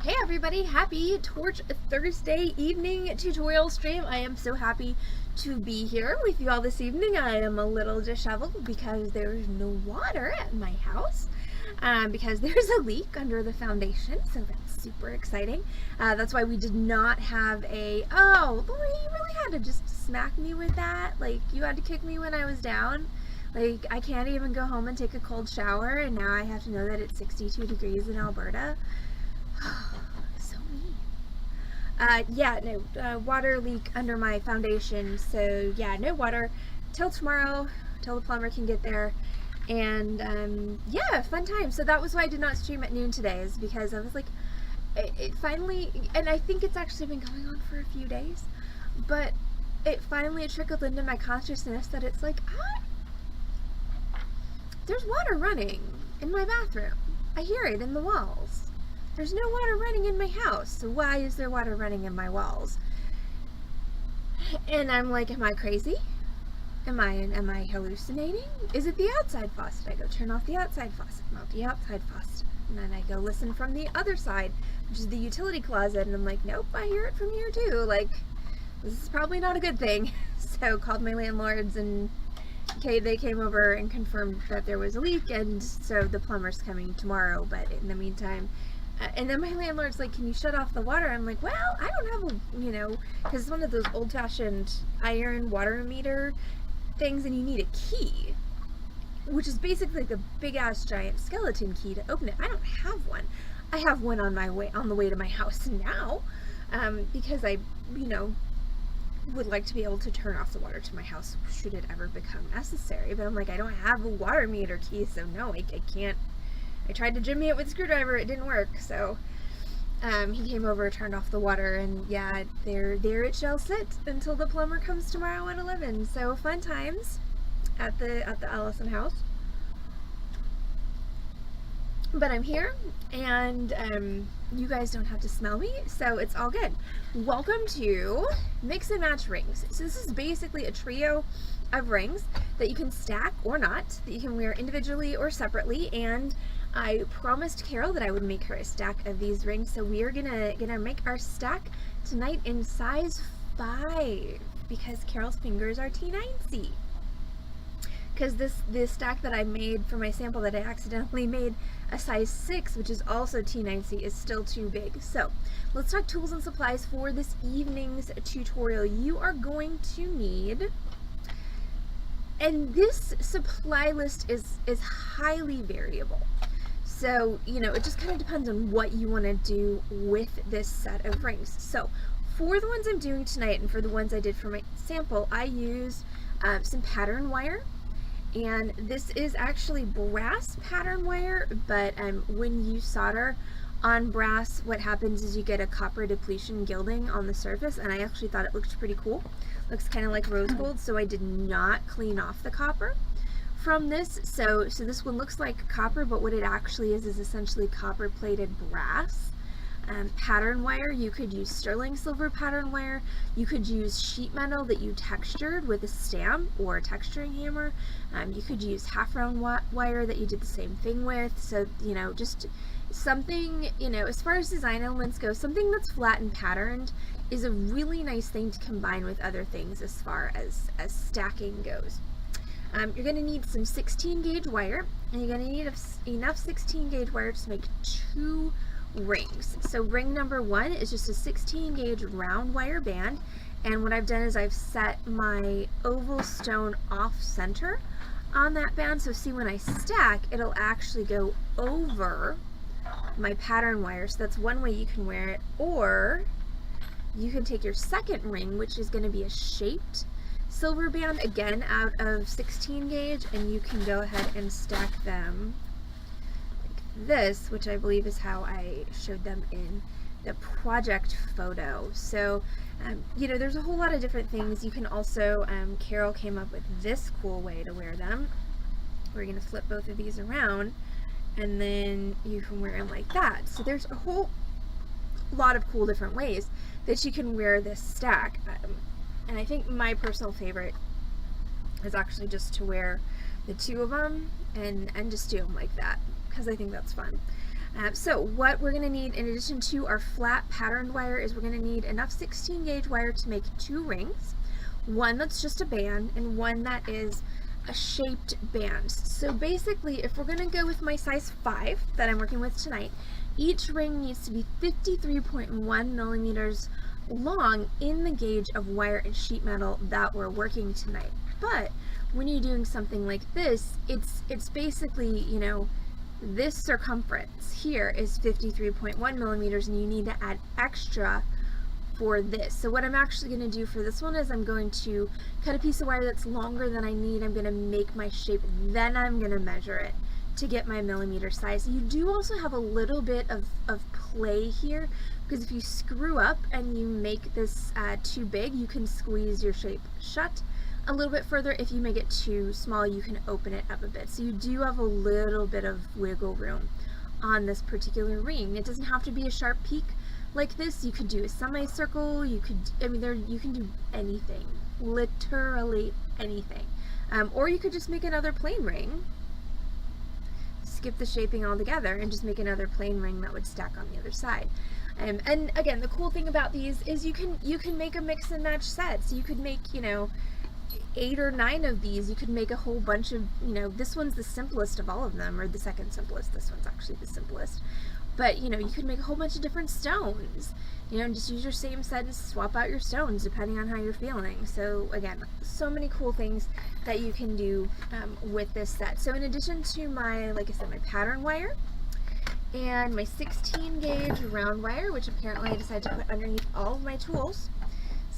Hey everybody, happy Torch Thursday evening tutorial stream. I am so happy to be here with you all this evening. I am a little disheveled because there's no water at my house because there's a leak under the foundation, so that's super exciting. That's why we did not have oh, Lori, you really had to just smack me with that. Like, you had to kick me when I was down. Like, I can't even go home and take a cold shower, and now I have to know that it's 62 degrees in Alberta. So mean. Water leak under my foundation, so yeah, no water till tomorrow, till the plumber can get there. And yeah, fun time. So that was why I did not stream at noon today, is because I was like, it finally, and I think it's actually been going on for a few days, but it finally trickled into my consciousness that it's like, there's water running in my bathroom. I hear it in the walls. There's no water running in my house, so why is there water running in my walls? And I'm like, am I crazy? Am I hallucinating? Is it the outside faucet? I go turn off the outside faucet, not the outside faucet. And then I go listen from the other side, which is the utility closet, and I'm like, nope, I hear it from here too. Like, this is probably not a good thing. So called my landlords, and they came over and confirmed that there was a leak, and so the plumber's coming tomorrow. But in the meantime, and then my landlord's like, can you shut off the water? I'm like, well, I don't have a, because it's one of those old-fashioned iron water meter things, and you need a key, which is basically like a big-ass giant skeleton key to open it. I don't have one. I have one on the way to my house now, because I, would like to be able to turn off the water to my house should it ever become necessary. But I'm like, I don't have a water meter key, so no, I can't. I tried to jimmy it with a screwdriver, it didn't work, so he came over, turned off the water, and yeah, there it shall sit until the plumber comes tomorrow at 11. So fun times at the Allison house. But I'm here, and you guys don't have to smell me, so it's all good. Welcome to Mix and Match Rings. So this is basically a trio of rings that you can stack or not, that you can wear individually or separately, and I promised Carol that I would make her a stack of these rings, so we are gonna make our stack tonight in size 5, because Carol's fingers are T9C. Because this stack that I made for my sample that I accidentally made a size 6, which is also T9C, is still too big. So let's talk tools and supplies for this evening's tutorial. You are going to need, and this supply list is highly variable. So, it just kind of depends on what you want to do with this set of rings. So, for the ones I'm doing tonight and for the ones I did for my sample, I used some pattern wire. And this is actually brass pattern wire, but when you solder on brass, what happens is you get a copper depletion gilding on the surface, and I actually thought it looked pretty cool. Looks kind of like rose gold, so I did not clean off the copper from this. So this one looks like copper, but what it actually is essentially copper plated brass. Pattern wire, you could use sterling silver pattern wire, you could use sheet metal that you textured with a stamp or a texturing hammer, you could use half round wire that you did the same thing with. So just something, as far as design elements go, something that's flat and patterned is a really nice thing to combine with other things as far as stacking goes. You're going to need some 16 gauge wire, and you're going to need enough 16 gauge wire to make 2 rings. So ring number 1 is just a 16 gauge round wire band, and what I've done is I've set my oval stone off center on that band, so see, when I stack, it'll actually go over my pattern wire. So that's one way you can wear it, or you can take your second ring, which is going to be a shaped silver band, again out of 16 gauge, and you can go ahead and stack them like this, which I believe is how I showed them in the project photo. So there's a whole lot of different things. You can also, Carol came up with this cool way to wear them. We're going to flip both of these around, and then you can wear them like that. So there's a whole lot of cool different ways that you can wear this stack. And I think my personal favorite is actually just to wear the 2 of them and just do them like that, because I think that's fun. So what we're going to need in addition to our flat patterned wire is we're going to need enough 16 gauge wire to make 2 rings, one that's just a band and one that is a shaped band. So basically, if we're going to go with my size 5 that I'm working with tonight, each ring needs to be 53.1 millimeters long in the gauge of wire and sheet metal that we're working tonight. But when you're doing something like this, it's basically, you know, this circumference here is 53.1 millimeters and you need to add extra for this. So what I'm actually going to do for this one is I'm going to cut a piece of wire that's longer than I need. I'm going to make my shape, then I'm going to measure it to get my millimeter size. You do also have a little bit of play here, because if you screw up and you make this too big, you can squeeze your shape shut a little bit further. If you make it too small, you can open it up a bit. So you do have a little bit of wiggle room on this particular ring. It doesn't have to be a sharp peak like this. You could do a semicircle, you could, I mean, you can do anything, literally anything. Or you could just make another plain ring, skip the shaping altogether and just make another plain ring that would stack on the other side. And again, the cool thing about these is you can make a mix and match set. So you could make, you know, 8 or 9 of these. You could make a whole bunch of, you know, this one's the simplest of all of them, or the second simplest. This one's actually the simplest. But, you know, you could make a whole bunch of different stones, you know, and just use your same set and swap out your stones depending on how you're feeling. So again, so many cool things that you can do with this set. So in addition to my, like I said, my pattern wire and my 16 gauge round wire, which apparently I decided to put underneath all of my tools.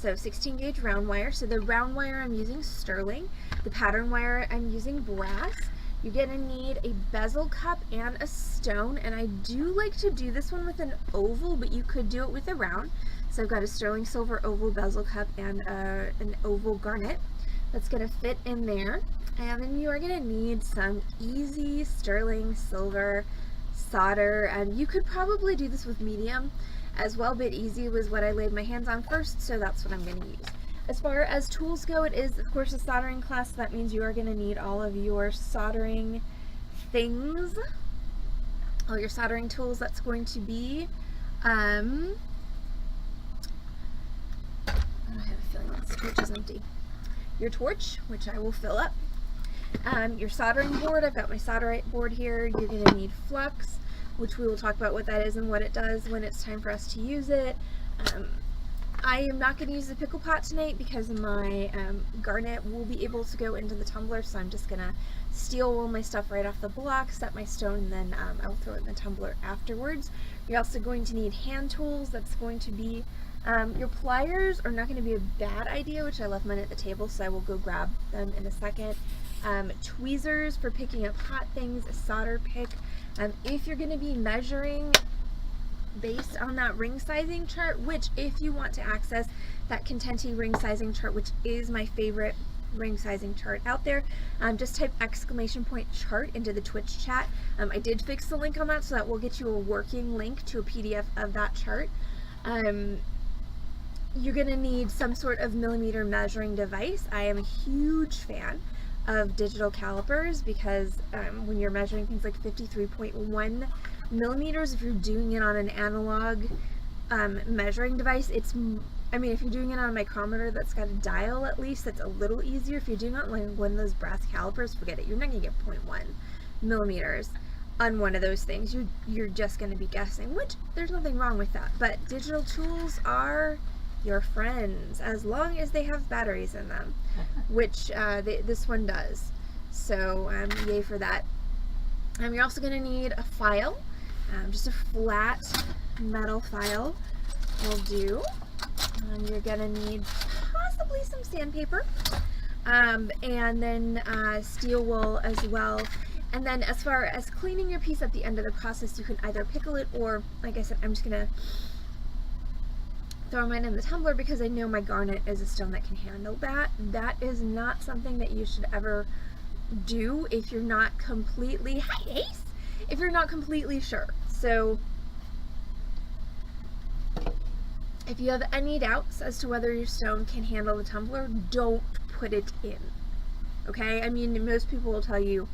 So 16 gauge round wire. So the round wire I'm using sterling, the pattern wire I'm using brass. You're gonna need a bezel cup and a stone, and I do like to do this one with an oval, but you could do it with a round. So I've got a sterling silver oval bezel cup and an oval garnet that's gonna fit in there. And then you are gonna need some easy sterling silver solder, and you could probably do this with medium as well, but easy was what I laid my hands on first, so that's what I'm gonna use. As far as tools go, it is, of course, a soldering class. So that means you are going to need all of your soldering things, all your soldering tools. That's going to be, I have a feeling this torch is empty. Your torch, which I will fill up. Your soldering board, I've got my solderite board here. You're going to need flux, which we will talk about what that is and what it does when it's time for us to use it. I am not going to use the pickle pot tonight because my garnet will be able to go into the tumbler, so I'm just going to steal all my stuff right off the block, set my stone, and then I will throw it in the tumbler afterwards. You're also going to need hand tools. That's going to be, your pliers are not going to be a bad idea, which I left mine at the table, so I will go grab them in a second. Tweezers for picking up hot things, a solder pick. If you're going to be measuring based on that ring sizing chart, which if you want to access that Contenti ring sizing chart, which is my favorite ring sizing chart out there, just type !chart into the Twitch chat. I did fix the link on that, so that will get you a working link to a PDF of that chart. You're going to need some sort of millimeter measuring device. I am a huge fan of digital calipers because when you're measuring things like 53.1 millimeters, if you're doing it on an analog measuring device, it's, I mean, if you're doing it on a micrometer that's got a dial at least, that's a little easier. If you're doing it on like one of those brass calipers, forget it. You're not going to get 0.1 millimeters on one of those things. You're just going to be guessing, which there's nothing wrong with that. But digital tools are your friends as long as they have batteries in them, which this one does. So yay for that. You're also going to need a file. Just a flat metal file will do. You're going to need possibly some sandpaper, and then steel wool as well. And then as far as cleaning your piece at the end of the process, you can either pickle it or, like I said, I'm just going to throw mine in the tumbler because I know my garnet is a stone that can handle that. That is not something that you should ever do if you're not completely, hi Ace! If you're not completely sure. So if you have any doubts as to whether your stone can handle the tumbler, don't put it in. Okay? I mean, most people will tell you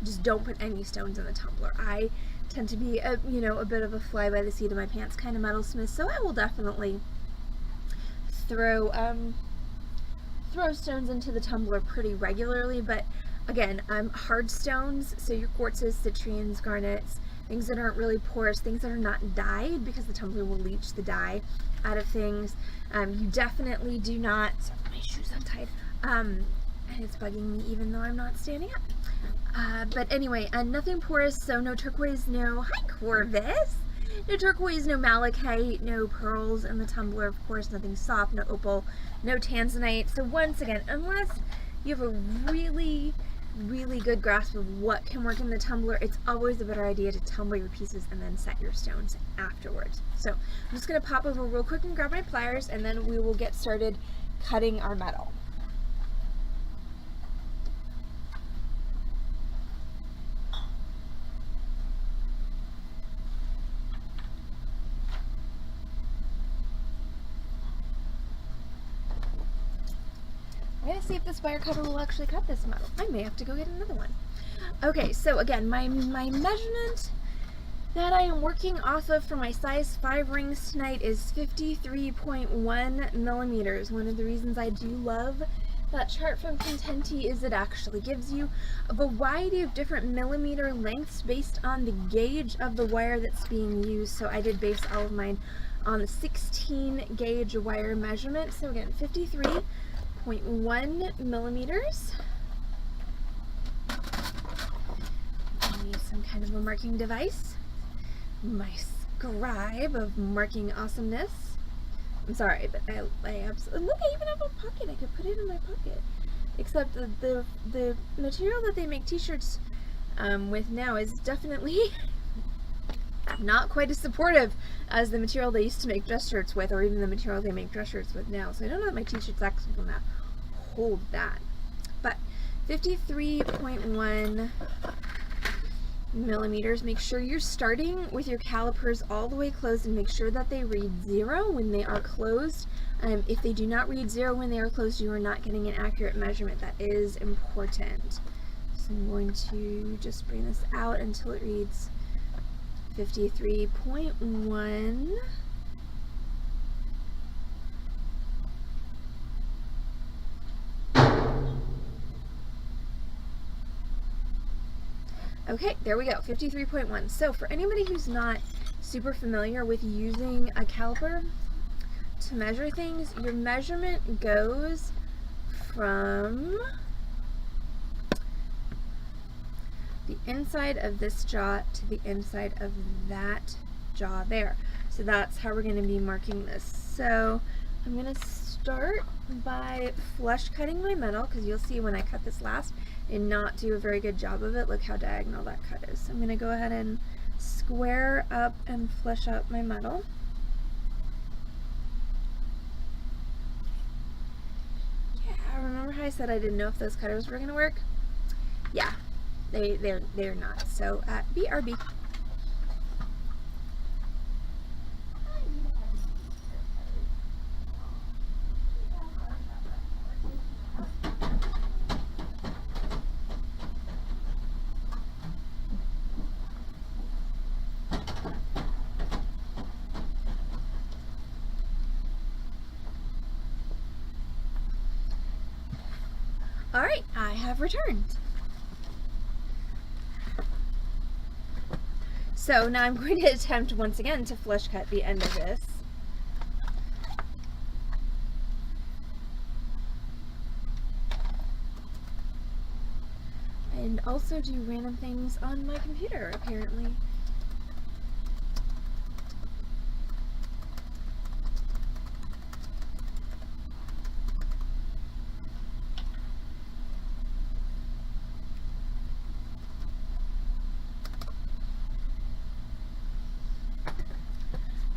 just don't put any stones in the tumbler. I tend to be a, you know, a bit of a fly by the seat of my pants kind of metalsmith, so I will definitely throw stones into the tumbler pretty regularly. But again, hard stones, so your quartzes, citrians, garnets, things that aren't really porous, things that are not dyed, because the tumbler will leach the dye out of things. You definitely do not, my shoe's untied, and it's bugging me even though I'm not standing up. But anyway, nothing porous, so no turquoise, no, hi Corvus, no turquoise, no malachite, no pearls in the tumbler, of course, nothing soft, no opal, no tanzanite. So once again, unless you have a really good grasp of what can work in the tumbler, it's always a better idea to tumble your pieces and then set your stones afterwards. So I'm just going to pop over real quick and grab my pliers, and then we will get started cutting our metal. I'm going to see if this wire cutter will actually cut this metal. I may have to go get another one. Okay, so again, my measurement that I am working off of for my size 5 rings tonight is 53.1 millimeters. One of the reasons I do love that chart from Contenti is it actually gives you a variety of different millimeter lengths based on the gauge of the wire that's being used. So I did base all of mine on the 16 gauge wire measurement. So again, 53.1 millimeters. I need some kind of a marking device. My scribe of marking awesomeness. I'm sorry, but I absolutely, look, I even have a pocket. I could put it in my pocket. Except the material that they make t-shirts with now is definitely not quite as supportive as the material they used to make dress shirts with, or even the material they make dress shirts with now. So I don't know that my t-shirts actually will not hold that. But 53.1 millimeters. Make sure you're starting with your calipers all the way closed, and make sure that they read 0 when they are closed. If they do not read 0 when they are closed, you are not getting an accurate measurement. That is important. So I'm going to just bring this out until it reads 53.1. Okay, there we go, 53.1. So for anybody who's not super familiar with using a caliper to measure things, your measurement goes from the inside of this jaw to the inside of that jaw there. So that's how we're going to be marking this. So I'm going to start by flush cutting my metal, because you'll see when I cut this last and not do a very good job of it. Look how diagonal that cut is. So I'm going to go ahead and square up and flush out my metal. Yeah, remember how I said I didn't know if those cutters were going to work? Yeah, they're not. So BRB. Alright, I have returned. So now I'm going to attempt once again to flush cut the end of this. And also do random things on my computer, apparently.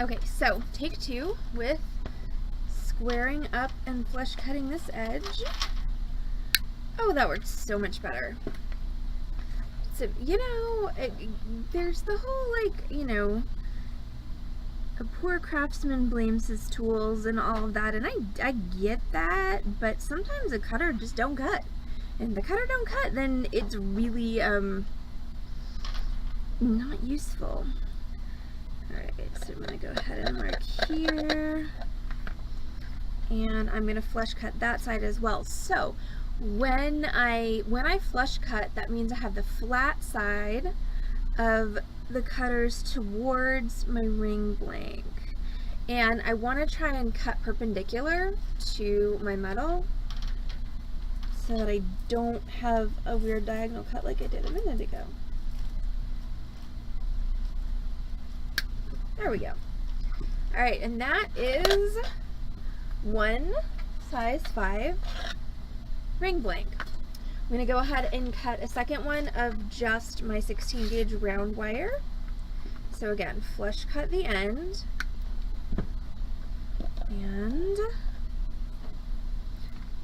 Okay, so take 2 with squaring up and flush cutting this edge. Oh, that worked so much better. So, you know, there's the whole, like, you know, a poor craftsman blames his tools and all of that, and I get that, but sometimes a cutter just don't cut. And the cutter don't cut, then it's really, not useful. Alright, so I'm going to go ahead and mark here. And I'm going to flush cut that side as well. So when I flush cut, that means I have the flat side of the cutters towards my ring blank. And I want to try and cut perpendicular to my metal so that I don't have a weird diagonal cut like I did a minute ago. There we go. Alright, and that is 1 size 5 ring blank. I'm going to go ahead and cut a second one of just my 16 gauge round wire. So again, flush cut the end. And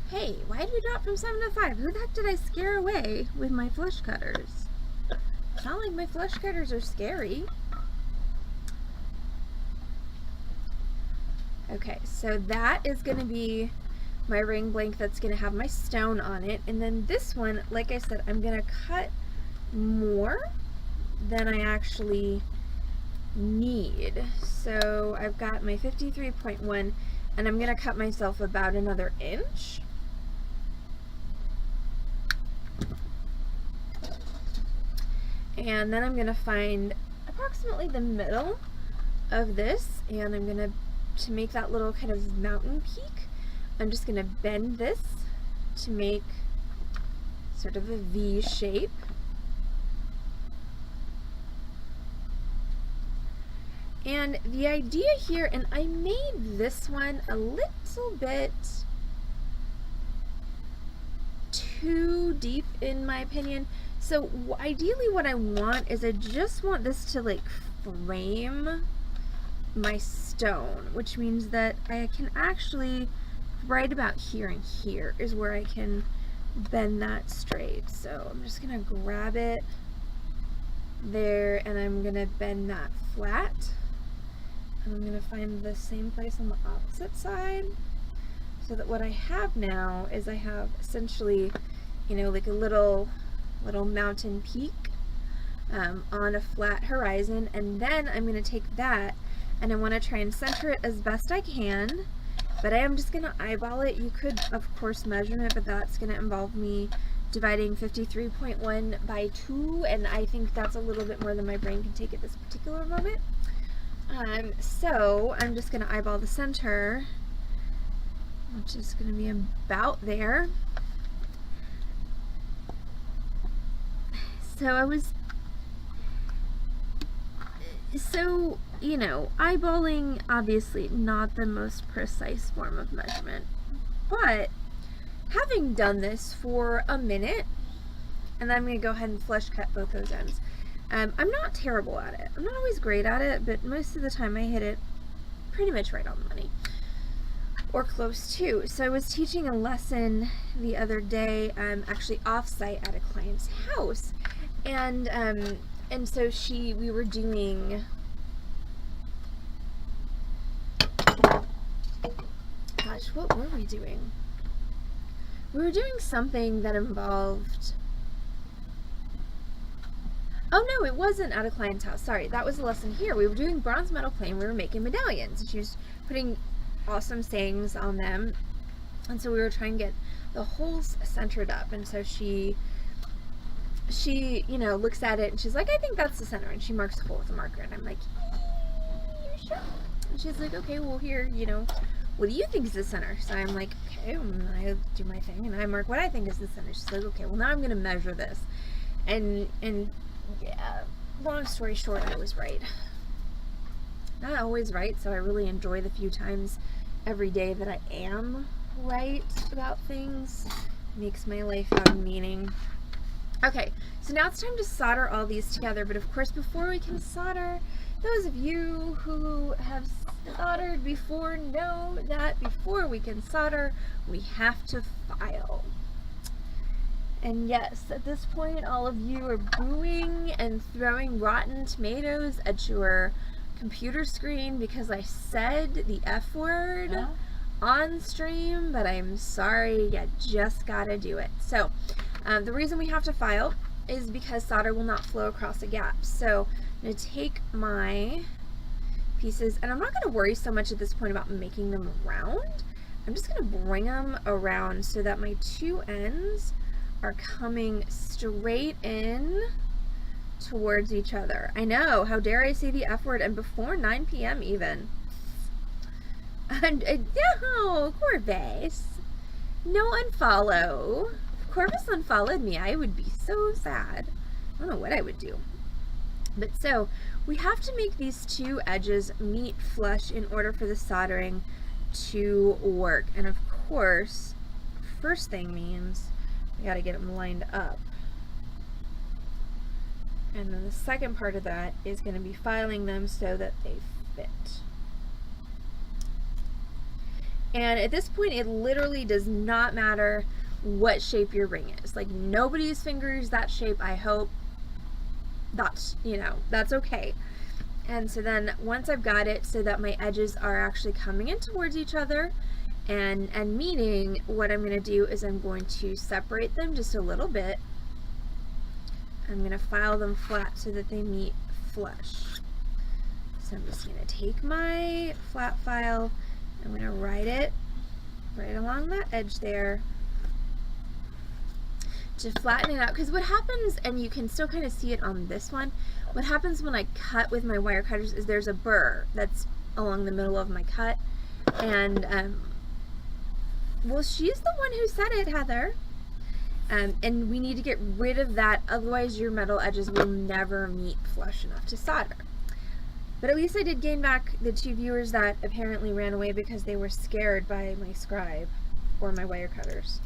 hey, why did we drop from 7 to 5? Who the heck did I scare away with my flush cutters? It's not like my flush cutters are scary. Okay, so that is going to be my ring blank that's going to have my stone on it. And then this one, like I said, I'm going to cut more than I actually need. So I've got my 53.1 and I'm going to cut myself about another inch. And then I'm going to find approximately the middle of this, and I'm going to make that little kind of mountain peak, I'm just going to bend this to make sort of a V shape. And the idea here, and I made this one a little bit too deep in my opinion. So ideally what I want is I just want this to like frame my stone, which means that I can actually, right about here and here is where I can bend that straight. So I'm just gonna grab it there and I'm gonna bend that flat. And I'm gonna find the same place on the opposite side, so that what I have now is I have essentially, you know, like a little mountain peak on a flat horizon. And then I'm gonna take that and I want to try and center it as best I can, but I am just going to eyeball it. You could of course measure it, but that's going to involve me dividing 53.1 by 2, and I think that's a little bit more than my brain can take at this particular moment. So I'm just going to eyeball the center, which is going to be about there. So, you know, eyeballing, obviously not the most precise form of measurement, but having done this for a minute, and then I'm going to go ahead and flush cut both those ends. I'm not terrible at it. I'm not always great at it, but most of the time I hit it pretty much right on the money, or close to. So I was teaching a lesson the other day, actually off-site at a client's house, and so we were doing, gosh, what were we doing? We were doing something that involved, oh no, it wasn't at a client's house, sorry, that was a lesson here. We were doing bronze metal plane, we were making medallions, and she was putting awesome sayings on them, and so we were trying to get the holes centered up, and so she you know, looks at it and she's like, I think that's the center, and she marks the hole with a marker, and I'm like, you sure? And she's like, okay, well here, you know, what do you think is the center? So I'm like, okay, and I do my thing and I mark what I think is the center. She's like, okay, well now I'm gonna measure this, and yeah, long story short, I was right. Not always right, so I really enjoy the few times every day that I am right about things. It makes my life have meaning. Okay, so now it's time to solder all these together, but of course before we can solder, those of you who have soldered before know that before we can solder, we have to file. And yes, at this point all of you are booing and throwing rotten tomatoes at your computer screen because I said the F word on stream, but I'm sorry, you just gotta do it. So the reason we have to file is because solder will not flow across the gaps. So I'm going to take my pieces, and I'm not going to worry so much at this point about making them round. I'm just going to bring them around so that my two ends are coming straight in towards each other. I know, how dare I say the F word, and before 9 p.m. even. And no, Corvus. No unfollow. If Corvus unfollowed me, I would be so sad. I don't know what I would do. But so, we have to make these two edges meet flush in order for the soldering to work. And of course, first thing means we gotta get them lined up. And then the second part of that is going to be filing them so that they fit. And at this point, it literally does not matter what shape your ring is. Like, nobody's fingers that shape, I hope. That's, you know, that's okay. And so then once I've got it so that my edges are actually coming in towards each other and meeting, what I'm going to do is I'm going to separate them just a little bit. I'm going to file them flat so that they meet flush. So I'm just going to take my flat file, I'm going to write it right along that edge there to flatten it out. Because what happens, and you can still kind of see it on this one, what happens when I cut with my wire cutters is there's a burr that's along the middle of my cut. And, well, she's the one who said it, Heather. And we need to get rid of that, otherwise your metal edges will never meet flush enough to solder. But at least I did gain back the 2 viewers that apparently ran away because they were scared by my scribe or my wire cutters.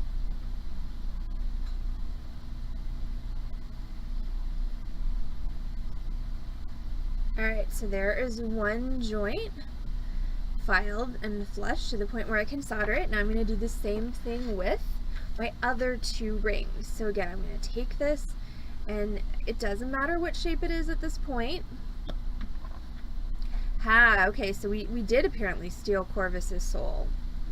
Alright, so there is one joint filed and flush to the point where I can solder it. Now I'm going to do the same thing with my other 2 rings. So again, I'm going to take this, and it doesn't matter what shape it is at this point. Okay, so we did apparently steal Corvus's soul.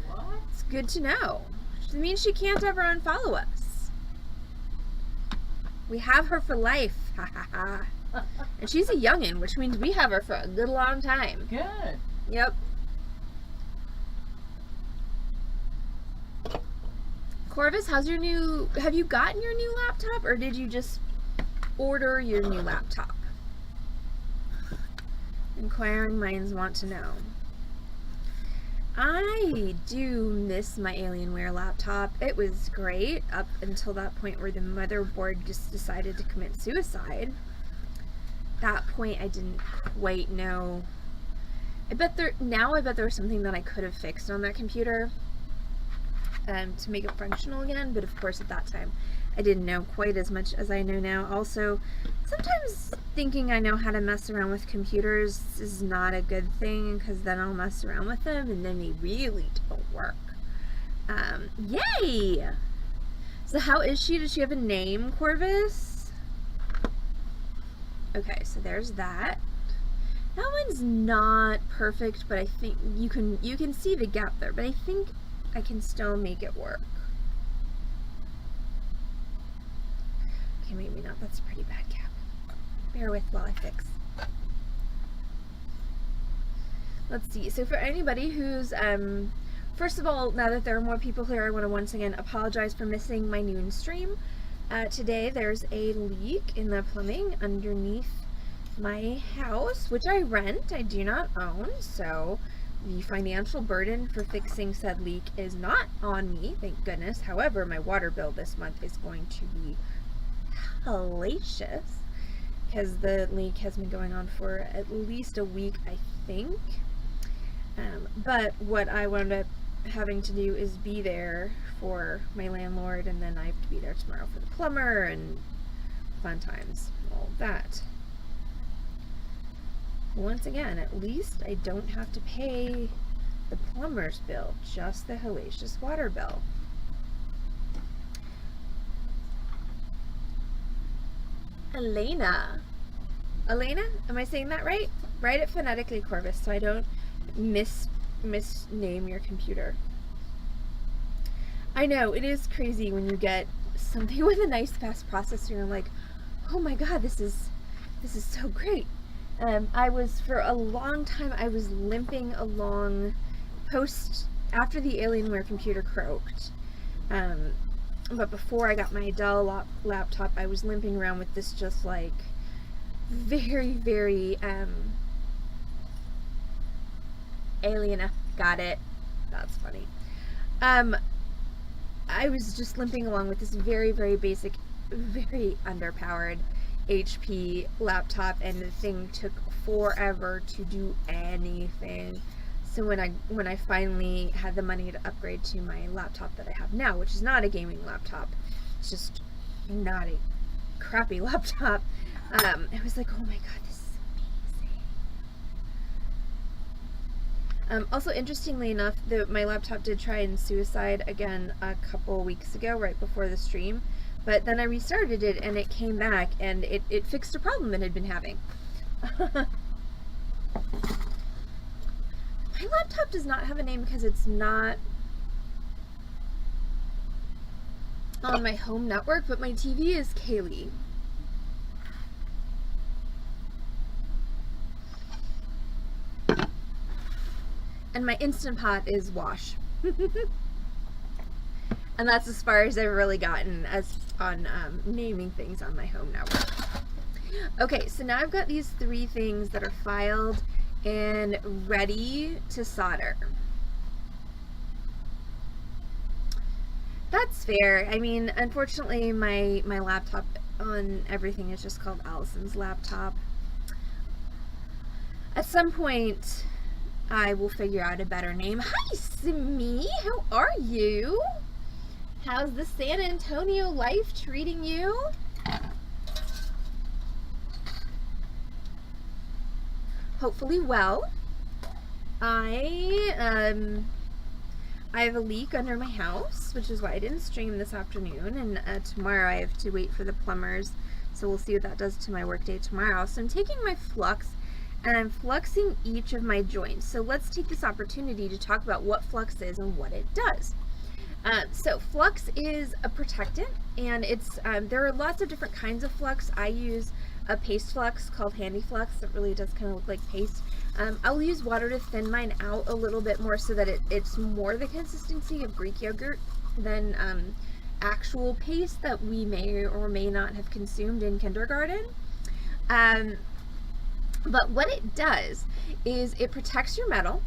What? It's good to know. It means she can't ever unfollow us. We have her for life. Ha ha ha. And she's a youngin', which means we have her for a good long time. Good. Yep. Corvus, how's your new, have you gotten your new laptop, or did you just order your new laptop? Inquiring minds want to know. I do miss my Alienware laptop. It was great up until that point where the motherboard just decided to commit suicide. That point I didn't quite know. I bet there was something that I could have fixed on that computer to make it functional again, but of course at that time I didn't know quite as much as I know now. Also, sometimes thinking I know how to mess around with computers is not a good thing, because then I'll mess around with them and then they really don't work. Yay! So how is she? Does she have a name, Corvus? Okay, so there's that. That one's not perfect, but I think you can see the gap there, but I think I can still make it work. Okay, maybe not. That's a pretty bad gap. Bear with while I fix. Let's see. So for anybody who's, first of all, now that there are more people here, I want to once again apologize for missing my noon stream. Today there's a leak in the plumbing underneath my house, which I rent. I do not own, so the financial burden for fixing said leak is not on me, thank goodness. However, my water bill this month is going to be hellacious because the leak has been going on for at least a week, I think. But what I wound up having to do is be there for my landlord, and then I have to be there tomorrow for the plumber and fun times, all that. Once again, at least I don't have to pay the plumber's bill, just the hellacious water bill. Elena, am I saying that right? Write it phonetically, Corvus, so I don't misname your computer. I know, it is crazy when you get something with a nice fast processor and like, oh my god, this is so great. For a long time, I was limping along after the Alienware computer croaked. But before I got my Dell laptop, I was limping around with this just like very, very, Aliena. Got it. That's funny. I was just limping along with this very, very basic, very underpowered HP laptop, and the thing took forever to do anything. So when I finally had the money to upgrade to my laptop that I have now, which is not a gaming laptop, it's just not a crappy laptop, I was like, oh my god, this is amazing. Also, interestingly enough, my laptop did try and suicide again a couple weeks ago, right before the stream, but then I restarted it and it came back and it fixed a problem it had been having. My laptop does not have a name because it's not on my home network, but my TV is Kaylee. And my Instant Pot is Wash. And that's as far as I've really gotten on naming things on my home network. Okay, so now I've got these 3 things that are filed and ready to solder. That's fair. I mean, unfortunately, my laptop on everything is just called Allison's laptop. At some point, I will figure out a better name. Hi, Simi! How are you? How's the San Antonio life treating you? Hopefully well. I have a leak under my house, which is why I didn't stream this afternoon, and tomorrow I have to wait for the plumbers, so we'll see what that does to my workday tomorrow. So I'm taking my flux and I'm fluxing each of my joints. So let's take this opportunity to talk about what flux is and what it does. So flux is a protectant, and it's there are lots of different kinds of flux. I use a paste flux called Handy Flux that really does kind of look like paste. I'll use water to thin mine out a little bit more so that it's more the consistency of Greek yogurt than actual paste that we may or may not have consumed in kindergarten. But what it does is it protects your metal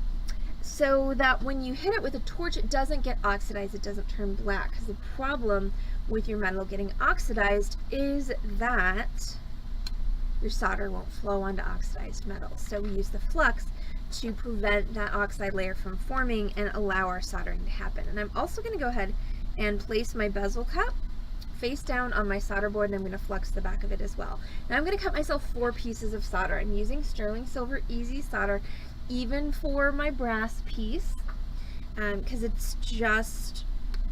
so that when you hit it with a torch, it doesn't get oxidized, it doesn't turn black. Because the problem with your metal getting oxidized is that your solder won't flow onto oxidized metal. So we use the flux to prevent that oxide layer from forming and allow our soldering to happen. And I'm also going to go ahead and place my bezel cup face down on my solder board, and I'm going to flux the back of it as well. Now I'm going to cut myself 4 pieces of solder. I'm using sterling silver easy solder even for my brass piece because it's just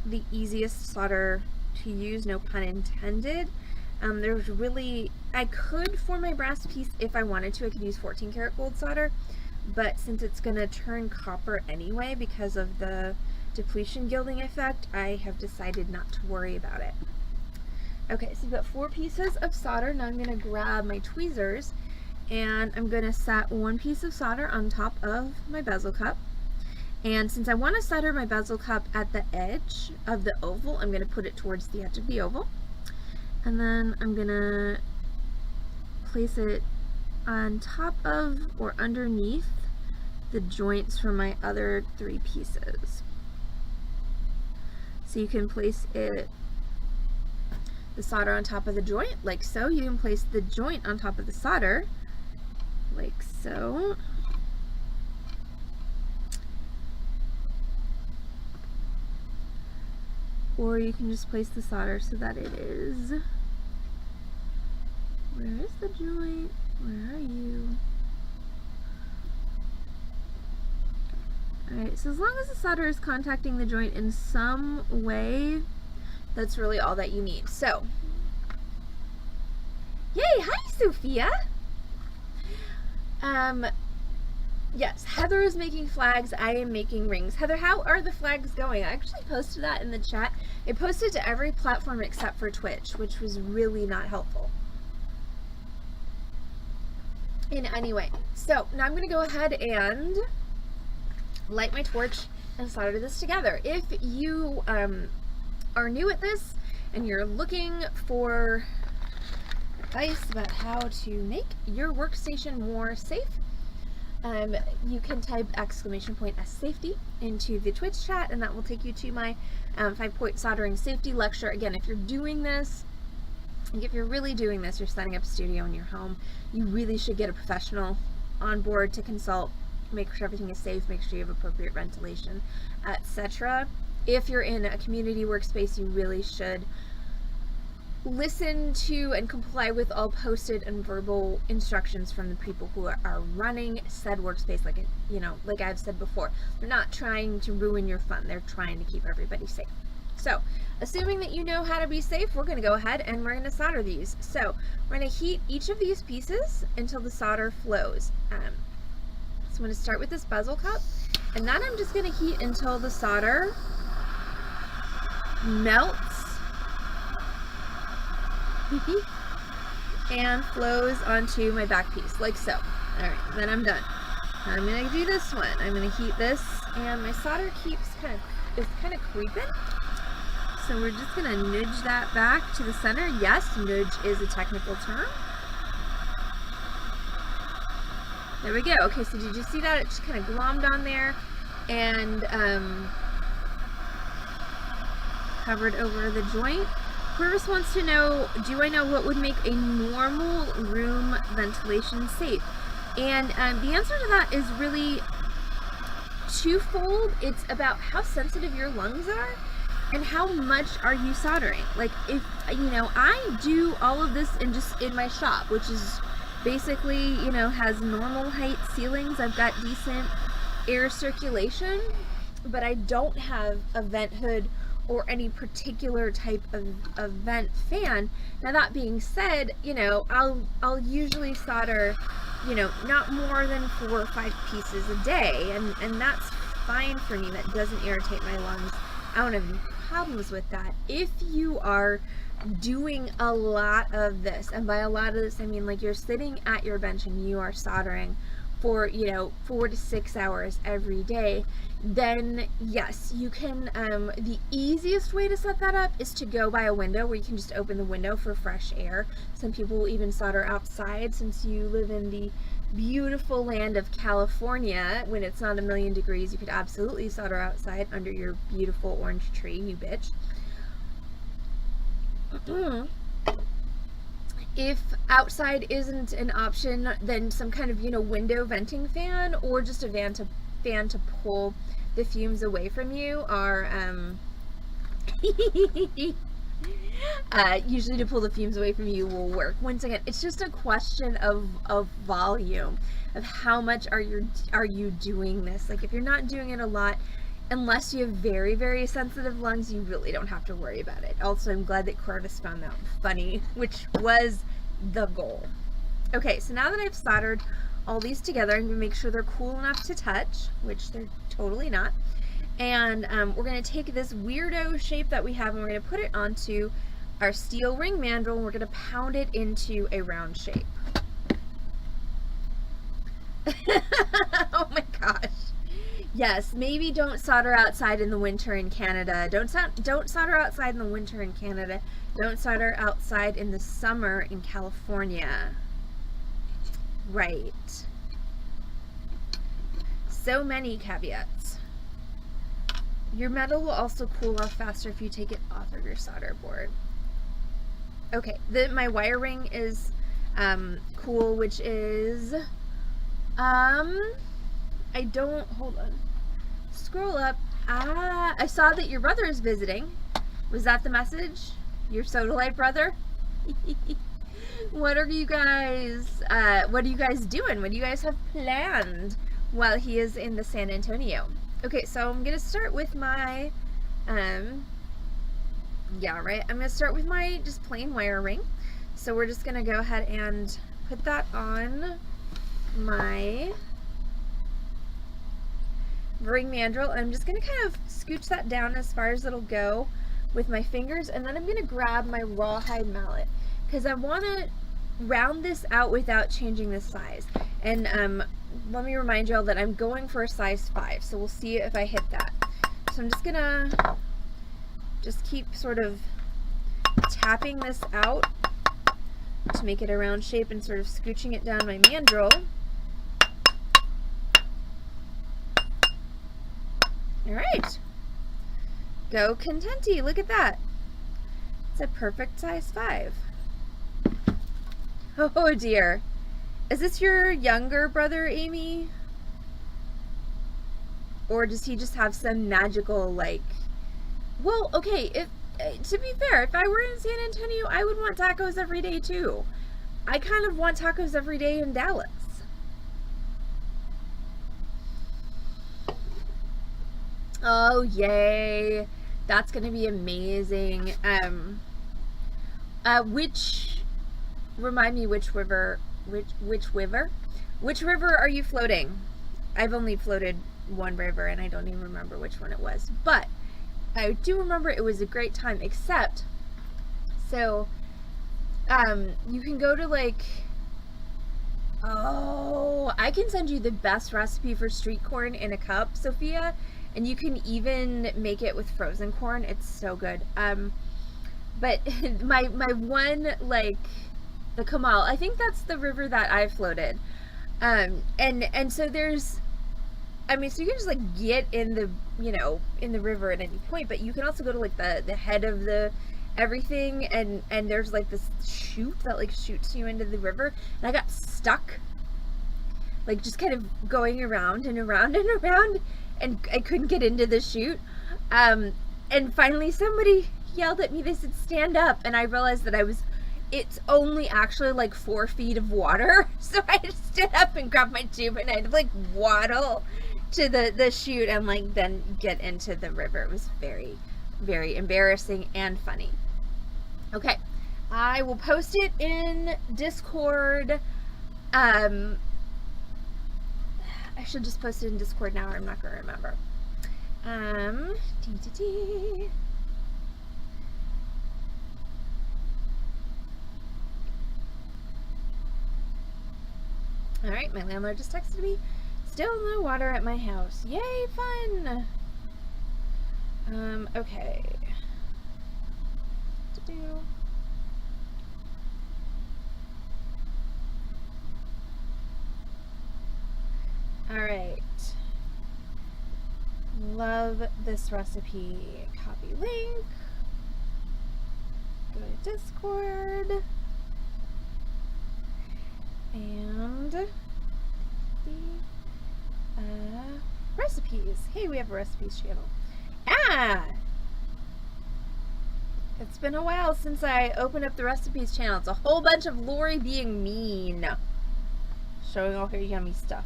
the easiest solder to use, no pun intended. There's really, I could for my brass piece if I wanted to, I could use 14 karat gold solder, but since it's going to turn copper anyway because of the depletion gilding effect, I have decided not to worry about it. Okay, so I've got 4 pieces of solder. Now I'm going to grab my tweezers and I'm going to set 1 piece of solder on top of my bezel cup. And since I want to solder my bezel cup at the edge of the oval, I'm going to put it towards the edge of the oval. And then I'm going to place it on top of or underneath the joints from my other 3 pieces. So you can place the solder on top of the joint, like so. You can place the joint on top of the solder, like so. Or you can just place the solder so that it is... Where is the joint? Where are you? Alright, so as long as the solder is contacting the joint in some way, that's really all that you need. So, yay! Hi, Sophia! Yes, Heather is making flags. I am making rings. Heather, how are the flags going? I actually posted that in the chat. It posted to every platform except for Twitch, which was really not helpful. in any way. So now I'm going to go ahead and light my torch and solder this together. If you are new at this and you're looking for advice about how to make your workstation more safe, you can type !safety into the Twitch chat, and that will take you to my 5-point soldering safety lecture. Again, if you're doing this, if you're really doing this, you're setting up a studio in your home, you really should get a professional on board to consult, make sure everything is safe, make sure you have appropriate ventilation, etc. If you're in a community workspace, you really should listen to and comply with all posted and verbal instructions from the people who are running said workspace. Like, like I've said before, they're not trying to ruin your fun, they're trying to keep everybody safe. So, assuming that you know how to be safe, we're going to go ahead and we're going to solder these. So, we're going to heat each of these pieces until the solder flows. So I'm going to start with this bezel cup, and then I'm just going to heat until the solder melts and flows onto my back piece, like so. Alright, then I'm done. I'm going to do this one. I'm going to heat this, and my solder is kind of creeping. So we're just going to nudge that back to the center. Yes, nudge is a technical term. There we go. Okay, so did you see that? It just kind of glommed on there and covered over the joint. Purvis wants to know, do I know what would make a normal room ventilation safe? And the answer to that is really twofold. It's about how sensitive your lungs are and how much are you soldering. Like, if, I do all of this in my shop, which is basically, has normal height ceilings. I've got decent air circulation, but I don't have a vent hood or any particular type of vent fan. Now, that being said, I'll usually solder, not more than 4 or 5 pieces a day, and that's fine for me. That doesn't irritate my lungs. I don't have any problems with that. If you are doing a lot of this, and by a lot of this I mean like you're sitting at your bench and you are soldering for 4 to 6 hours every day, then yes, you can. The easiest way to set that up is to go by a window where you can just open the window for fresh air. Some people will even solder outside. Since you live in the beautiful land of California, when it's not 1,000,000 degrees, you could absolutely solder outside under your beautiful orange tree, you bitch. If outside isn't an option, then some kind of window venting fan, or just a fan to pull the fumes away from you are usually to pull the fumes away from you will work. Once again, it's just a question of volume, of how much are you doing this. Like, if you're not doing it a lot, unless you have very, very sensitive lungs, you really don't have to worry about it. Also, I'm glad that Corvus found that funny, which was the goal. Okay, so now that I've soldered all these together, I'm going to make sure they're cool enough to touch, which they're totally not. And we're going to take this weirdo shape that we have, and we're going to put it onto our steel ring mandrel, and we're going to pound it into a round shape. Oh my gosh. Yes, maybe don't solder outside in the winter in Canada. Don't solder outside in the winter in Canada. Don't solder outside in the summer in California. Right. So many caveats. Your metal will also cool off faster if you take it off of your solder board. Okay, my wire ring is cool, which is hold on. Scroll up. I saw that your brother is visiting. Was that the message? Your Sodalite brother? What are you guys doing? What do you guys have planned while he is in the San Antonio? Okay, so I'm gonna start with my I'm gonna start with my just plain wire ring. So we're just gonna go ahead and put that on my ring mandrel. I'm just going to kind of scooch that down as far as it'll go with my fingers, and then I'm going to grab my rawhide mallet, because I want to round this out without changing the size. And let me remind y'all that I'm going for a size 5, so we'll see if I hit that. So I'm just gonna keep sort of tapping this out to make it a round shape and sort of scooching it down my mandrel. All right, go contenti, look at that. It's a perfect size 5. Oh dear. Is this your younger brother, Amy? Or does he just have some magical, like... Well, okay, if to be fair, if I were in San Antonio, I would want tacos every day too. I kind of want tacos every day in Dallas. Oh, yay. That's going to be amazing. Remind me which river are you floating? I've only floated one river and I don't even remember which one it was, but I do remember it was a great time, except, so, you can go to, like, oh, I can send you the best recipe for street corn in a cup, Sophia, and you can even make it with frozen corn. It's so good. But my one, like, the Kamal, I think that's the river that I floated. And so there's, I mean, so you can just, like, get in the, you know, in the river at any point, but you can also go to, like, the head of the everything, and there's, like, this chute that, like, shoots you into the river, and I got stuck, like, just kind of going around and around and around, and I couldn't get into the chute, and finally somebody yelled at me, they said, stand up, and I realized that it's only actually like 4 feet of water, so I just stood up and grabbed my tube, and I had to, like, waddle to the chute and, like, then get into the river. It was very, very embarrassing and funny. Okay, I will post it in Discord. I should just post it in Discord now, or I'm not gonna remember. All right, my landlord just texted me. Still no water at my house. Yay, fun! Okay. What to do? All right. Love this recipe. Copy link. Go to Discord. And the recipes. Hey, we have a recipes channel. It's been a while since I opened up the recipes channel. It's a whole bunch of Lori being mean, showing all her yummy stuff.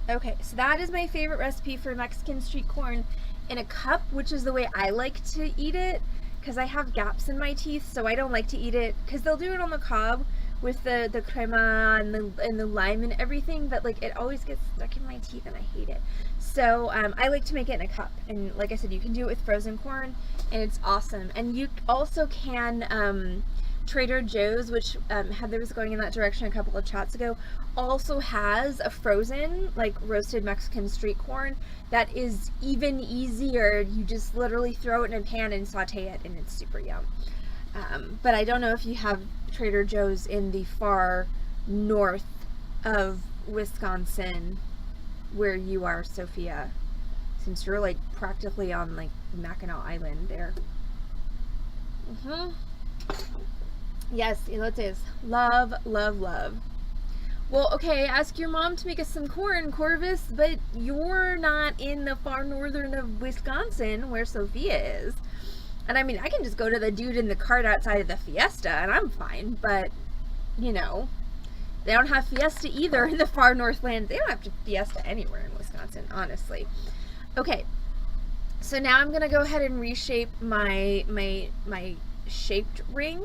Okay, so that is my favorite recipe for Mexican street corn in a cup, which is the way I like to eat it, because I have gaps in my teeth, so I don't like to eat it, because they'll do it on the cob with the crema and the lime and everything, but, like, it always gets stuck in my teeth and I hate it. So I like to make it in a cup, and like I said, you can do it with frozen corn, and it's awesome. And you also can, Trader Joe's, which Heather was going in that direction a couple of chats ago, also has a frozen, like, roasted Mexican street corn that is even easier. You just literally throw it in a pan and saute it, and it's super yum. But I don't know if you have Trader Joe's in the far north of Wisconsin where you are, Sophia, since you're, like, practically on, like, Mackinac Island there. Yes, elotes. Love, love, love. Well, okay, ask your mom to make us some corn, Corvus, but you're not in the far northern of Wisconsin where Sophia is. And I mean, I can just go to the dude in the cart outside of the Fiesta and I'm fine, but, you know, they don't have Fiesta either in the far northland. They don't have Fiesta anywhere in Wisconsin, honestly. Okay, so now I'm gonna go ahead and reshape my shaped ring.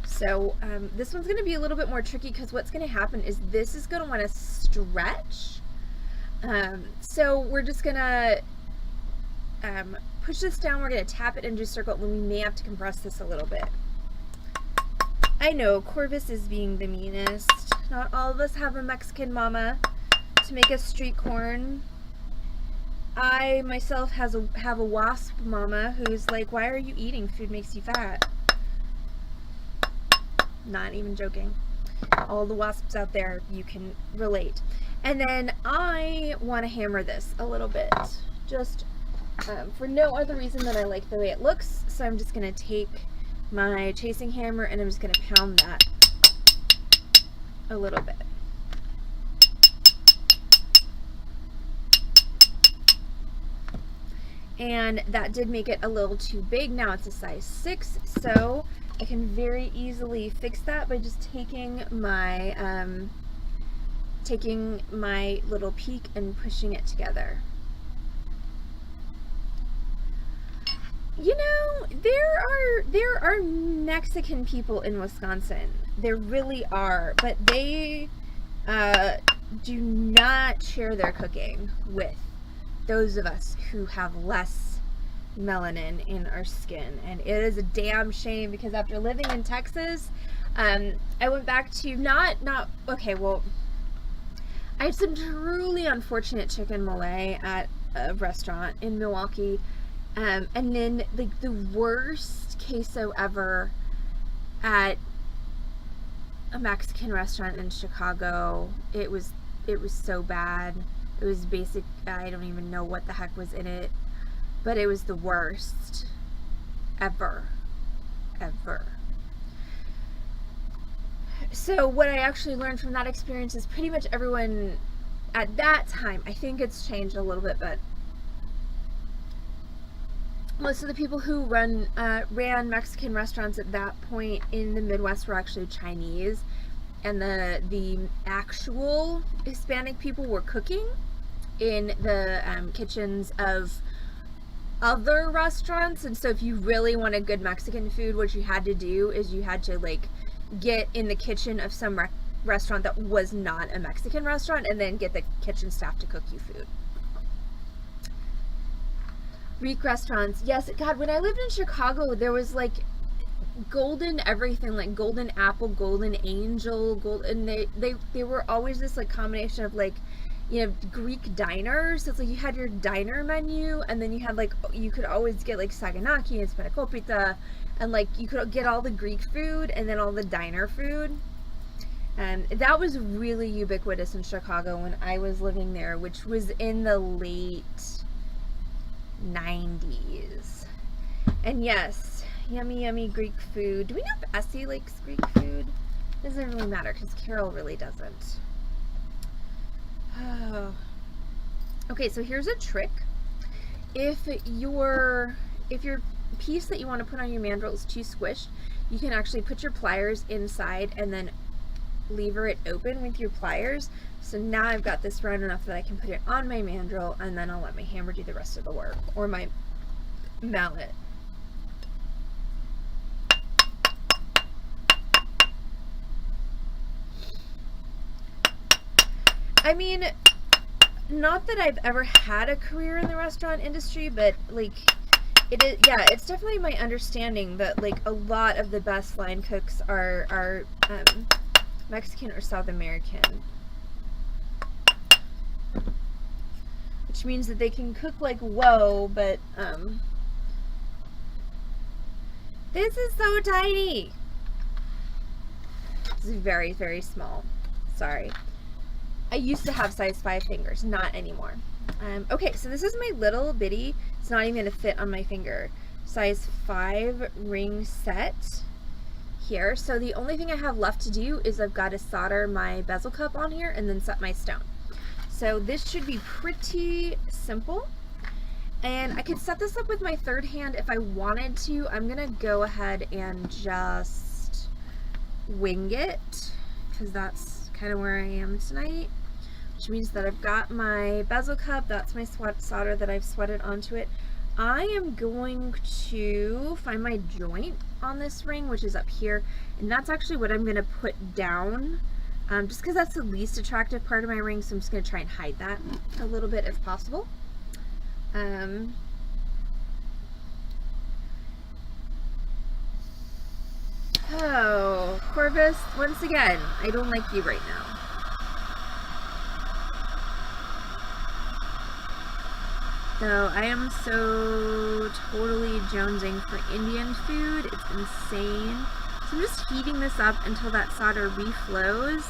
So this one's gonna be a little bit more tricky because what's gonna happen is this is gonna want to stretch. So we're just gonna push this down. We're going to tap it into a circle, and we may have to compress this a little bit. I know, Corvus is being the meanest. Not all of us have a Mexican mama to make us street corn. I myself have a wasp mama who's like, why are you eating? Food makes you fat. Not even joking. All the wasps out there, you can relate. And then I want to hammer this a little bit, just for no other reason than I like the way it looks. So I'm just going to take my chasing hammer and I'm just going to pound that a little bit. And that did make it a little too big. Now it's a size 6, so I can very easily fix that by just taking my little peak and pushing it together. You know, there are Mexican people in Wisconsin. There really are, but they do not share their cooking with those of us who have less melanin in our skin, and it is a damn shame, because after living in Texas, I went back to okay, well, I had some truly unfortunate chicken Malay at a restaurant in Milwaukee, and then like the worst queso ever at a Mexican restaurant in Chicago. It was so bad. It was basic. I don't even know what the heck was in it, but it was the worst ever. So what I actually learned from that experience is pretty much everyone at that time, I think it's changed a little bit, but most of the people who ran Mexican restaurants at that point in the Midwest were actually Chinese, and the actual Hispanic people were cooking in the kitchens of other restaurants. And so if you really wanted good Mexican food, what you had to do is you had to like get in the kitchen of some restaurant that was not a Mexican restaurant, and then get the kitchen staff to cook you food. Greek restaurants, yes. God, when I lived in Chicago, there was like golden everything, like golden apple, golden angel, and they were always this like combination of like, you know, Greek diners. So it's like you had your diner menu, and then you had like, you could always get like saganaki and spanakopita, and like you could get all the Greek food and then all the diner food. And that was really ubiquitous in Chicago when I was living there, which was in the late 90s. And yes, yummy Greek food. Do we know if Essie likes Greek food? It doesn't really matter because Carol really doesn't. Oh. Okay, so here's a trick. If your piece that you want to put on your mandrel is too squished, you can actually put your pliers inside and then lever it open with your pliers. So now I've got this round enough that I can put it on my mandrel, and then I'll let my hammer do the rest of the work, or my mallet. I mean, not that I've ever had a career in the restaurant industry, but like it is, yeah, it's definitely my understanding that like a lot of the best line cooks are Mexican or South American, which means that they can cook like whoa, but this is so tiny. This is very, very small. Sorry. I used to have size 5 fingers, not anymore. Okay, so this is my little bitty, it's not even going to fit on my finger, size 5 ring set here. So the only thing I have left to do is I've got to solder my bezel cup on here and then set my stone. So this should be pretty simple. And I could set this up with my third hand if I wanted to. I'm going to go ahead and just wing it, because that's kind of where I am tonight. Which means that I've got my bezel cup, that's my solder that I've sweated onto it. I am going to find my joint on this ring, which is up here, and that's actually what I'm going to put down, just because that's the least attractive part of my ring, so I'm just going to try and hide that a little bit if possible. Oh, Corvus, once again, I don't like you right now. So I am so totally jonesing for Indian food. It's insane. So I'm just heating this up until that solder reflows,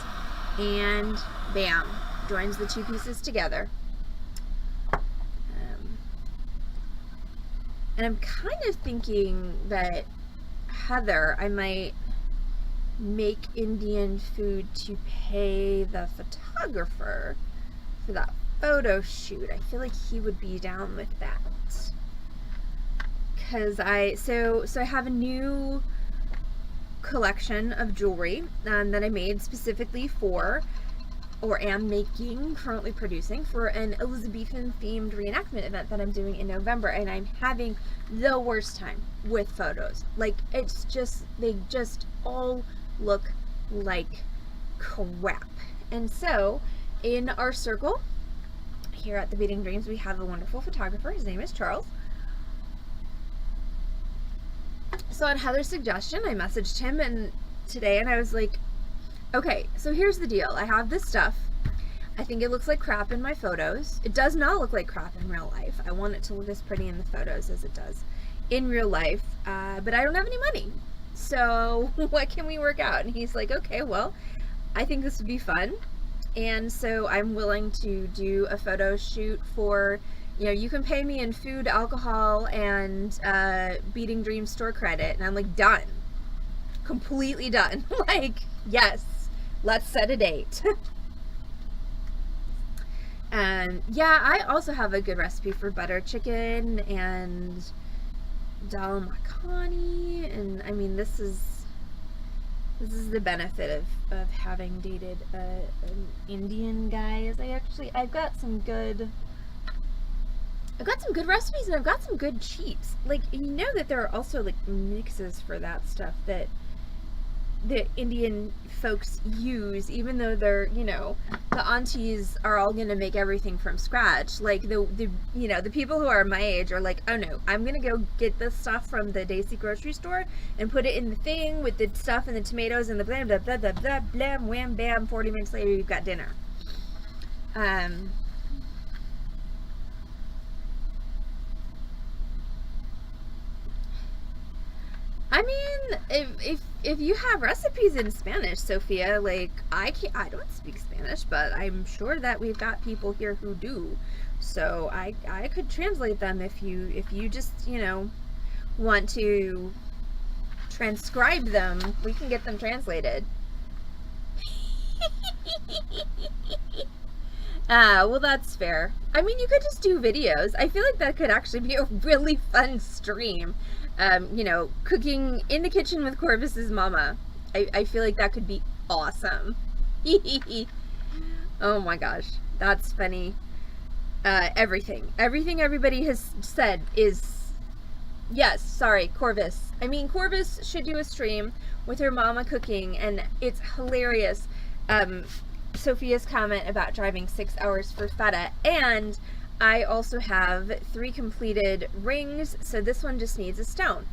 and bam, joins the two pieces together. And I'm kind of thinking that Heather, I might make Indian food to pay the photographer for that photo shoot. I feel like he would be down with that. Cause I have a new collection of jewelry that I made specifically for, or am making, currently producing, for an Elizabethan themed reenactment event that I'm doing in November, and I'm having the worst time with photos. Like, it's just, they just all look like crap. And so in our circle here at the Beading Dreams, we have a wonderful photographer. His name is Charles. So at Heather's suggestion, I messaged him today, and I was like, okay, so here's the deal. I have this stuff. I think it looks like crap in my photos. It does not look like crap in real life. I want it to look as pretty in the photos as it does in real life, but I don't have any money. So what can we work out? And he's like, okay, well, I think this would be fun. And so I'm willing to do a photo shoot for, you know, you can pay me in food, alcohol, and Beading Dreams store credit. And I'm like, done. Completely done. Like, yes, let's set a date. And yeah, I also have a good recipe for butter chicken and dal makhani, and I mean, this is the benefit of having dated an Indian guy, is I've got some good recipes, and I've got some good cheats. Like, you know that there are also like mixes for that stuff that the Indian folks use, even though they're, you know, the aunties are all gonna make everything from scratch. Like the you know, the people who are my age are like, oh no, I'm gonna go get this stuff from the Daisy grocery store and put it in the thing with the stuff and the tomatoes and the blah blah blah blah blah, blam wham bam, 40 minutes later you've got dinner. I mean, if you have recipes in Spanish, Sophia, like, I don't speak Spanish, but I'm sure that we've got people here who do. So I could translate them if you just, you know, want to transcribe them. We can get them translated. Well, that's fair. I mean, you could just do videos. I feel like that could actually be a really fun stream. You know, cooking in the kitchen with Corvus's mama. I feel like that could be awesome. Oh my gosh, that's funny. Everything everybody has said is yes. Sorry, Corvus. I mean, Corvus should do a stream with her mama cooking, and it's hilarious. Sophia's comment about driving 6 hours for feta, and I also have 3 completed rings, so this one just needs a stone.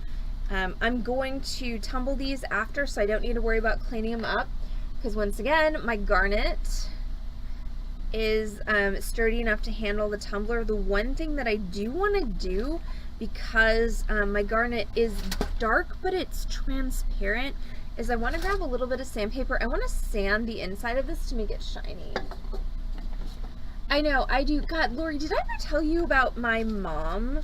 I'm going to tumble these after, so I don't need to worry about cleaning them up, because once again, my garnet is sturdy enough to handle the tumbler. The one thing that I do want to do, because my garnet is dark but it's transparent, is I want to grab a little bit of sandpaper. I want to sand the inside of this to make it shiny. I know, I do. God, Lori, did I ever tell you about my mom?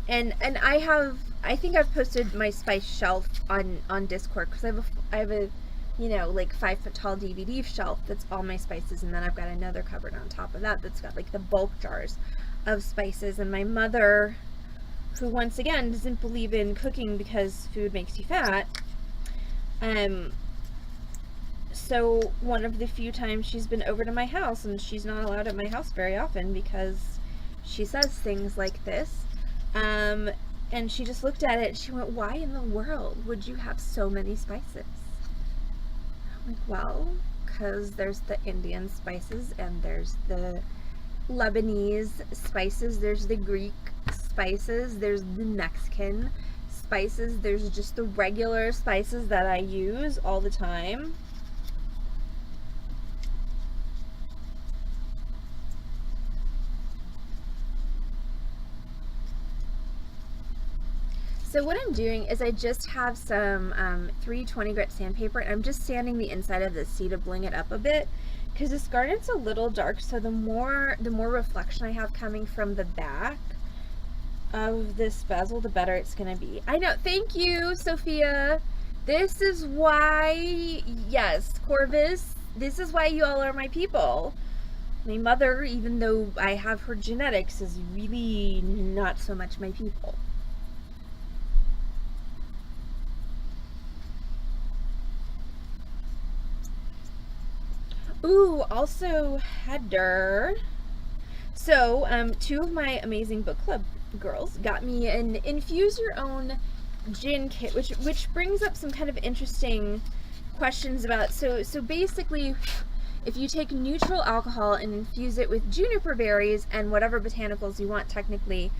And I think I've posted my spice shelf on Discord, because I have a, you know, like 5 foot tall DVD shelf that's all my spices, and then I've got another cupboard on top of that that's got like the bulk jars of spices. And my mother, who once again doesn't believe in cooking because food makes you fat, so one of the few times she's been over to my house, and she's not allowed at my house very often because she says things like this, and she just looked at it and she went, why in the world would you have so many spices? I'm like, well, because there's the Indian spices, and there's the Lebanese spices, there's the Greek spices, there's the Mexican spices. There's just the regular spices that I use all the time. So what I'm doing is I just have some 320 grit sandpaper, and I'm just sanding the inside of this seed to bling it up a bit, because this garnet's a little dark, so the more reflection I have coming from the back of this bezel, the better it's gonna be. I know, thank you, Sophia. This is why, yes, Corvus, this is why you all are my people. My mother, even though I have her genetics, is really not so much my people. Ooh, also Heather. So, two of my amazing book club girls got me an infuse your own gin kit, which brings up some kind of interesting questions about, so basically, if you take neutral alcohol and infuse it with juniper berries and whatever botanicals you want, technically,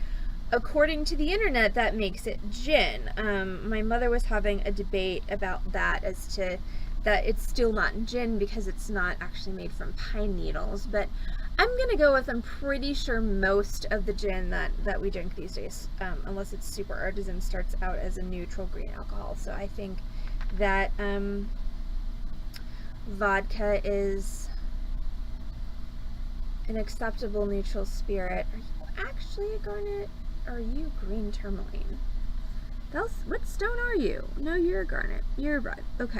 according to the internet, that makes it gin. My mother was having a debate about that, as to that it's still not gin because it's not actually made from pine needles, but I'm gonna go with, I'm pretty sure most of the gin that we drink these days, unless it's super artisan, starts out as a neutral green alcohol. So I think that vodka is an acceptable neutral spirit. Are you actually a garnet? Or are you green tourmaline? What stone are you? No, you're a garnet. You're a red. Okay.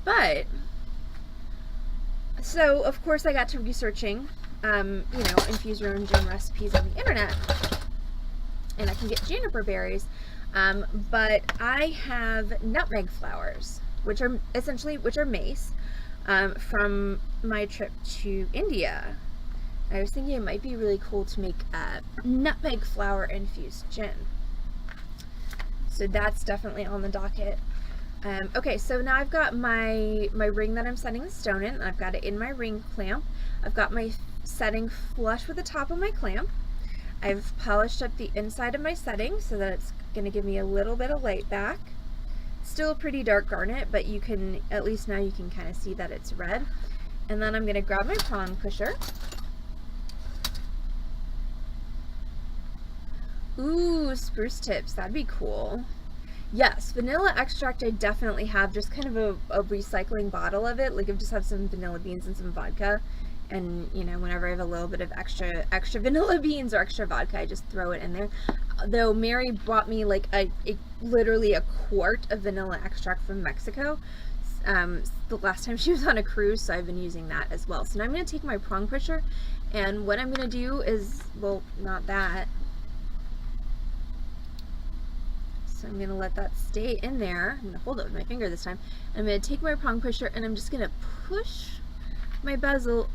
But so of course I got to researching, infuse your own gin recipes on the internet, and I can get juniper berries, but I have nutmeg flowers, which are mace, from my trip to India. I was thinking it might be really cool to make a nutmeg flower infused gin. So that's definitely on the docket. Okay, so now I've got my ring that I'm setting the stone in. I've got it in my ring clamp. I've got my setting flush with the top of my clamp. I've polished up the inside of my setting so that it's going to give me a little bit of light back. Still a pretty dark garnet, but you can, at least now you can kind of see that it's red. And then I'm going to grab my prong pusher. Ooh, spruce tips, that'd be cool. Yes, vanilla extract I definitely have, just kind of a recycling bottle of it. Like, I just have some vanilla beans and some vodka, and whenever I have a little bit of extra vanilla beans or extra vodka, I just throw it in there. Though Mary brought me like literally a quart of vanilla extract from Mexico the last time she was on a cruise, so I've been using that as well. So now I'm going to take my prong pusher, and what I'm going to do is, well, not that. So I'm going to let that stay in there. I'm going to hold it with my finger this time. I'm going to take my prong pusher, and I'm just going to push my bezel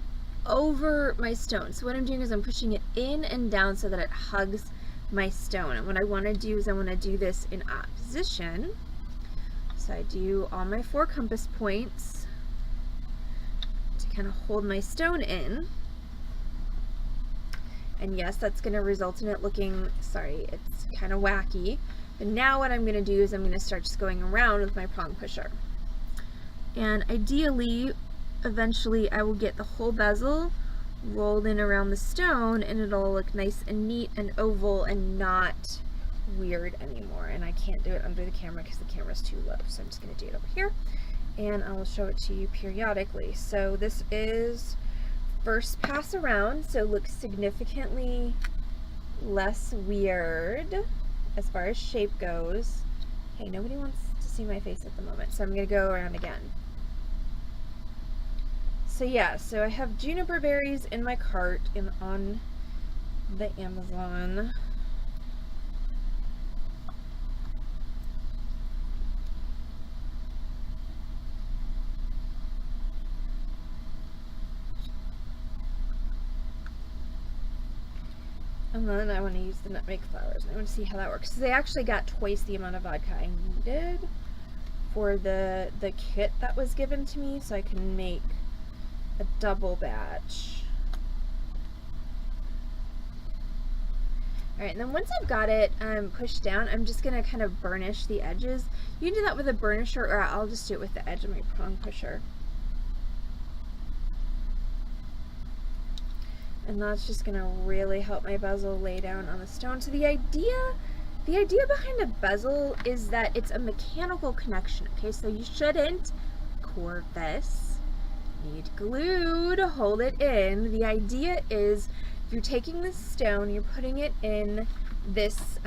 over my stone. So what I'm doing is I'm pushing it in and down so that it hugs my stone. And what I want to do is I want to do this in opposition. So I do all my 4 compass points to kind of hold my stone in. And yes, that's going to result in it looking, sorry, it's kind of wacky. But now what I'm going to do is I'm going to start just going around with my prong pusher. And ideally, eventually I will get the whole bezel rolled in around the stone, and it'll look nice and neat and oval and not weird anymore. And I can't do it under the camera because the camera's too low. So I'm just going to do it over here, and I will show it to you periodically. So this is first pass around, so it looks significantly less weird as far as shape goes. Hey, nobody wants to see my face at the moment, so I'm going to go around again. So yeah, so I have juniper berries in my cart and on the Amazon. And then I want to use the nutmeg flowers, and I want to see how that works. So they actually got twice the amount of vodka I needed for the kit that was given to me, so I can make a double batch. All right, and then once I've got it pushed down, I'm just gonna kind of burnish the edges. You can do that with a burnisher, or I'll just do it with the edge of my prong pusher. And that's just gonna really help my bezel lay down on the stone. So the idea behind a bezel is that it's a mechanical connection, okay? So you shouldn't cord this, need glue to hold it in. The idea is you're taking this stone, you're putting it in this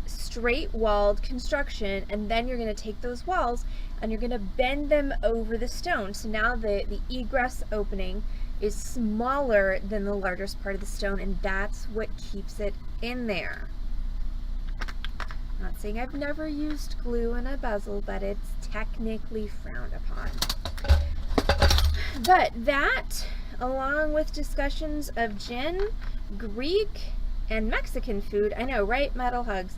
straight walled construction, and then you're gonna take those walls and you're gonna bend them over the stone. So now the egress opening is smaller than the largest part of the stone, and that's what keeps it in there. Not saying I've never used glue in a bezel, but it's technically frowned upon. But that, along with discussions of gin, Greek, and Mexican food, I know, right? Metal hugs,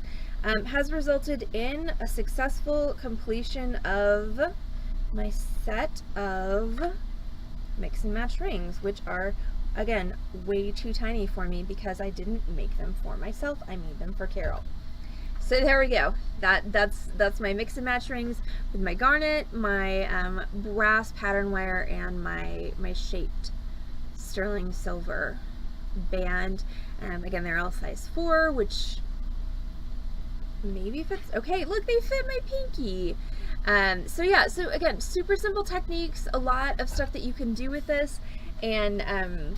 has resulted in a successful completion of my set of mix and match rings, which are, again, way too tiny for me because I didn't make them for myself. I made them for Carol. So there we go. That's my mix and match rings with my garnet, my brass pattern wire, and my shaped sterling silver band. Again, they're all size 4, which maybe fits. Okay, look, they fit my pinky. So yeah, so again, super simple techniques, a lot of stuff that you can do with this, and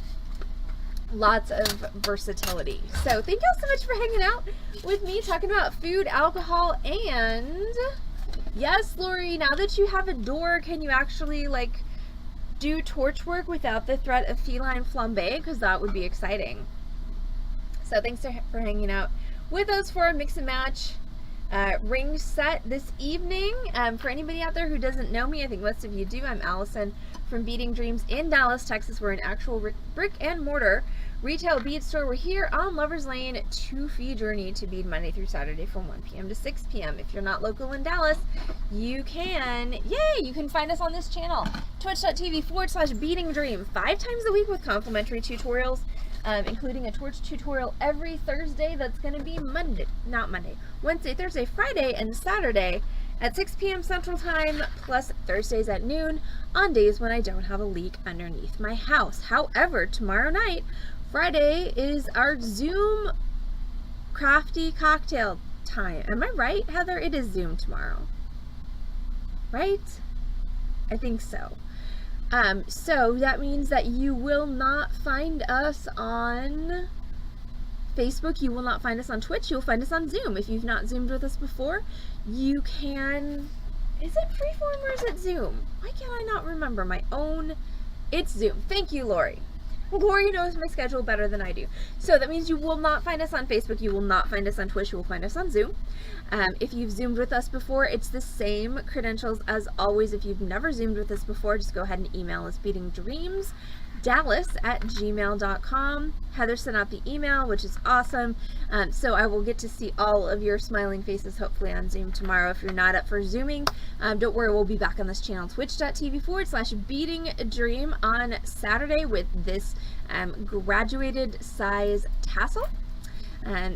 lots of versatility. So thank you all so much for hanging out with me, talking about food, alcohol, and yes, Lori, now that you have a door, can you actually like do torch work without the threat of feline flambe? Because that would be exciting. So thanks for hanging out with us for a mix and match ring set this evening. For anybody out there who doesn't know me, I think most of you do, I'm Allison from Beading Dreams in Dallas, Texas. We're an actual brick and mortar retail bead store. We're here on Lover's Lane, 2-fee journey to bead Monday through Saturday from 1 p.m. to 6 p.m. If you're not local in Dallas, you can find us on this channel, twitch.tv/beading dream, 5 times a week with complimentary tutorials, including a torch tutorial every Thursday. That's going to be Wednesday, Thursday, Friday, and Saturday at 6 p.m. Central Time, plus Thursdays at noon on days when I don't have a leak underneath my house. However, tomorrow night, Friday, is our Zoom crafty cocktail time. Am I right, Heather? It is Zoom tomorrow, right? I think so. So that means that you will not find us on Facebook, you will not find us on Twitch, you'll find us on Zoom. If you've not Zoomed with us before, you can, is it Freeform or is it Zoom? Why can't I not remember my own? It's Zoom. Thank you, Lori. Lori knows my schedule better than I do. So that means you will not find us on Facebook, you will not find us on Twitch, you will find us on Zoom. If you've Zoomed with us before, it's the same credentials as always. If you've never Zoomed with us before, just go ahead and email us, beadingdreamsdallas@gmail.com. Heather sent out the email, which is awesome. So I will get to see all of your smiling faces, hopefully on Zoom tomorrow. If you're not up for Zooming, don't worry, we'll be back on this channel, twitch.tv/beadingdream on Saturday with this graduated size tassel.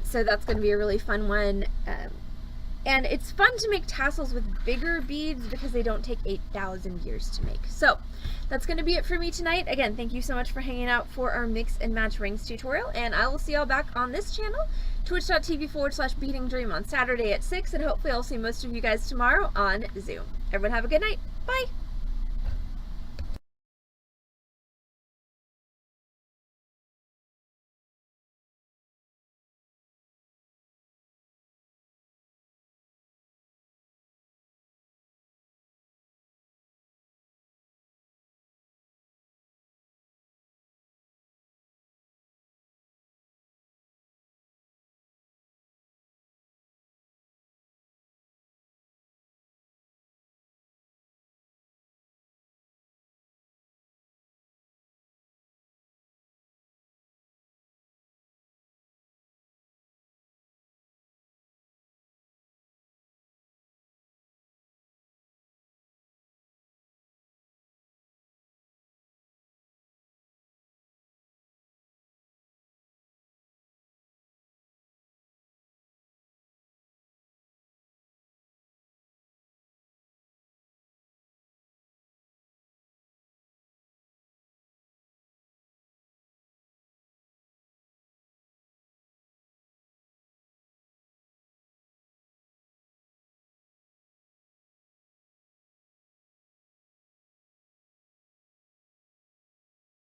So that's going to be a really fun one. And it's fun to make tassels with bigger beads because they don't take 8,000 years to make. So that's going to be it for me tonight. Again, thank you so much for hanging out for our mix and match rings tutorial. And I will see y'all back on this channel, twitch.tv/beadingdream on Saturday at 6. And hopefully I'll see most of you guys tomorrow on Zoom. Everyone have a good night. Bye.